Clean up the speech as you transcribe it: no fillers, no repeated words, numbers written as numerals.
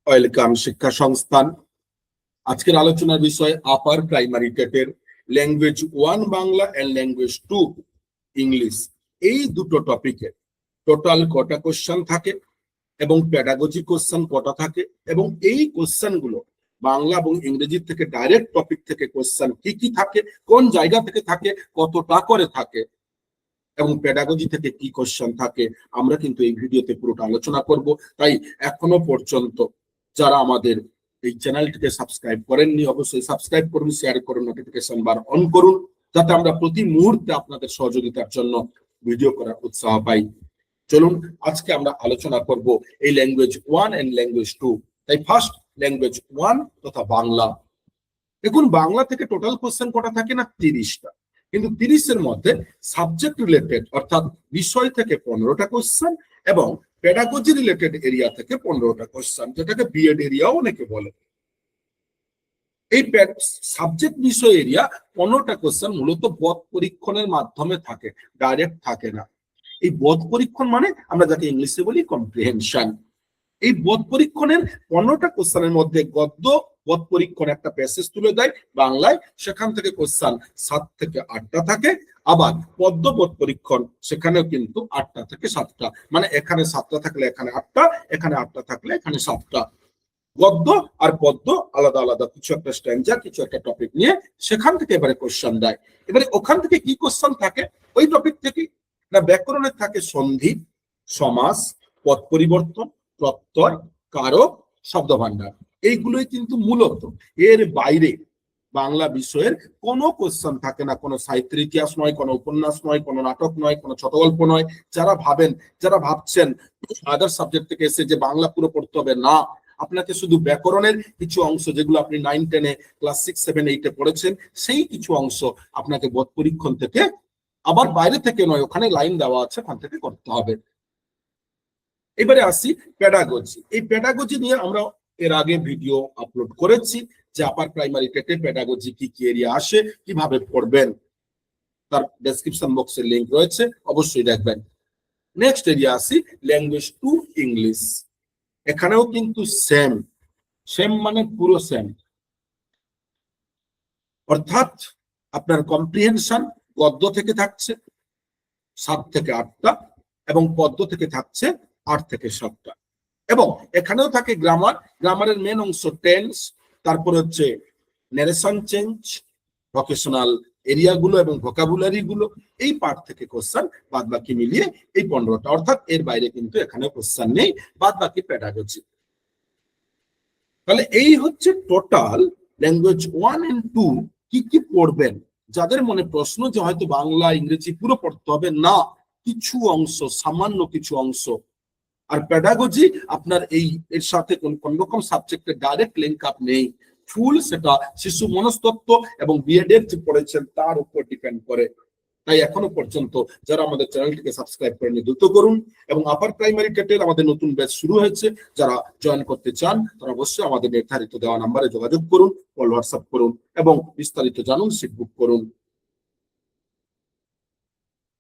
Welcome শিক্ষা সংস্থান। আজকের আলোচনার বিষয় আপার প্রাইমারি টেটের language 1 Bangla and language 2 English. এই দুটো টপিকে টোটাল কটা কোশ্চেন থাকে এবং প্যাডাগজি কোশ্চেন কটা থাকে, এবং এই কোশ্চেন গুলো বাংলা এবং ইংরেজি থেকে ডাইরেক্ট টপিক থেকে কোশ্চেন কি কি থাকে, কোন জায়গা থেকে থাকে, কতটা করে থাকে, এবং প্যাডাগজি থেকে কি কোশ্চেন থাকে, আমরা কিন্তু এই ভিডিওতে পুরোটা আলোচনা করব। তাই এখনো পর্যন্ত যারা আমাদের এই চ্যানেলটিকে সাবস্ক্রাইব করেননি, অবশ্যই সাবস্ক্রাইব করুন, শেয়ার করুন, নোটিফিকেশন বার অন করুন, যাতে আমরা প্রতি মুহূর্তে আপনাদের সহযোগিতার জন্য ভিডিও করার উৎসাহ পাই। চলুন আজকে আমরা আলোচনা করব এই ল্যাঙ্গুয়েজ 1 এন্ড ল্যাঙ্গুয়েজ 2। তাই ফার্স্ট ল্যাঙ্গুয়েজ 1 তথা বাংলা। দেখুন, বাংলা থেকে টোটাল কোশ্চেন কটা থাকে না, 30টা। কিন্তু 30-এর মধ্যে সাবজেক্ট রিলেটেড অর্থাৎ বিষয় থেকে 15টা কোশ্চেন এবং পেডাগজি রিলেটেড এরিয়া থেকে 15টা কোশ্চেন, যেটাকে বিএড এরিয়াও অনেকে বলে। এই সাবজেক্ট বিষয় এরিয়া 15টা কোশ্চেন মূলত বোধ পরীক্ষণের মাধ্যমে থাকে, ডাইরেক্ট থাকে না। এই বোধ পরীক্ষণ মানে আমরা যাকে ইংলিশে বলি কম্প্রিহেনশন। এই বোধ পরীক্ষণের 15টা কোশ্চেনের মধ্যে গদ্য বোধ পরীক্ষণ একটা প্যাসেজ তুলে দেয় বাংলায়, সেখান থেকে কোশ্চেন 7 থেকে 8টা থাকে। আবার পদ্য বোধ পরীক্ষণ, সেখানেও কিন্তু 8টা থেকে 7টা, মানে এখানে 7টা থাকলে এখানে 8টা, এখানে 8টা থাকলে এখানে 7টা। গদ্য আর পদ্য আলাদা আলাদা, কিছু একটা স্ট্যান্ডার, কিছু একটা টপিক নিয়ে সেখান থেকে এবারে কোশ্চেন দেয়। এবারে ওখান থেকে কি কোশ্চেন থাকে ওই টপিক থেকে না, ব্যাকরণের থাকে সন্ধি, সমাস, পদ পরিবর্তন, প্রত্যয়, কারক, শব্দভাণ্ডার। এইগুলোই কিন্তু মূলত, এর বাইরে বাংলা বিষয়ের কোনো কোশ্চেন থাকে না। কোনো সাহিত্যের ইতিহাস নয়, কোনো উপন্যাস নয়, কোনো নাটক নয়, কোনো ছোট গল্প নয়। যারা ভাবছেন আদার সাবজেক্ট থেকে এসে যে বাংলা পুরো পড়তে হবে, না, আপনাকে শুধু ব্যাকরণের কিছু অংশ, যেগুলো আপনি 9, 10-এ, ক্লাস 6, 7, 8-এ পড়েছেন, সেই কিছু অংশ আপনাকে বোধ পরীক্ষণ থেকে, আবার বাইরে থেকে নয়, ওখানে লাইন দেওয়া আছে, ওখান থেকে করতে হবে। এবারে আসি প্যাডাগজি। এই প্যাডাগজি নিয়ে আমরা এর আগে ভিডিও আপলোড করেছি, যে আপার প্রাইমারি টেটে প্যাডাগজি কি কি এরিয়া আসে, কিভাবে পড়বেন, তার ডেসক্রিপশন বক্সে লিংক রয়েছে, অবশ্যই দেখবেন। নেক্সট এরিয়া আসি ল্যাঙ্গুয়েজ 2 ইংলিশ। এখানেও কিন্তু সেম মানে পুরো সেম, অর্থাৎ আপনার কম্প্রিহেনশন গদ্য থেকে থাকছে 7 থেকে 8টা এবং পদ্য থেকে থাকছে 8 থেকে 7টা। এবং এখানেও থাকে গ্রামারের মেন অংশ টেন্স, তারপর হচ্ছে ন্যারেশন চেঞ্জ, ভোকেশনাল এরিয়াগুলো এবং ভোকাবুলারি গুলো। এই পার্ট থেকে কোশ্চেন বাদ বাকি মিলিয়ে এই 15টা, অর্থাৎ এর বাইরে কিন্তু এখানে কোশ্চেন নেই, বাদ বাকি প্যাডাগজি। তাহলে এই হচ্ছে টোটাল ল্যাঙ্গুয়েজ 1 এন্ড 2 কি কি পড়বেন। যাদের মনে প্রশ্ন যে হয়তো বাংলা ইংরেজি পুরো পড়তে হবে, না, কিছু অংশ, সামান্য কিছু অংশ। আর প্যাডাগজি আপনার এর সাথে কোন রকম সাবজেক্টের ডাইরেক্ট লিঙ্ক আপ নেই, ফুল সেটা শিশু মনস্তত্ত্ব এবং বিএড এর যে পড়েছেন তার উপর ডিপেন্ড করে। তাই এখনো পর্যন্ত যারা আমাদের চ্যানেলটিকে সাবস্ক্রাইব করেনি, দ্রুত করুন। এবং আপার প্রাইমারি টেটের আমাদের নতুন ব্যাচ শুরু হয়েছে, যারা জয়েন করতে চান তারা অবশ্যই আমাদের নির্ধারিত দেওয়া নাম্বারে যোগাযোগ করুন, কল হোয়াটসঅ্যাপ করুন এবং বিস্তারিত জানুন, সিট বুক করুন।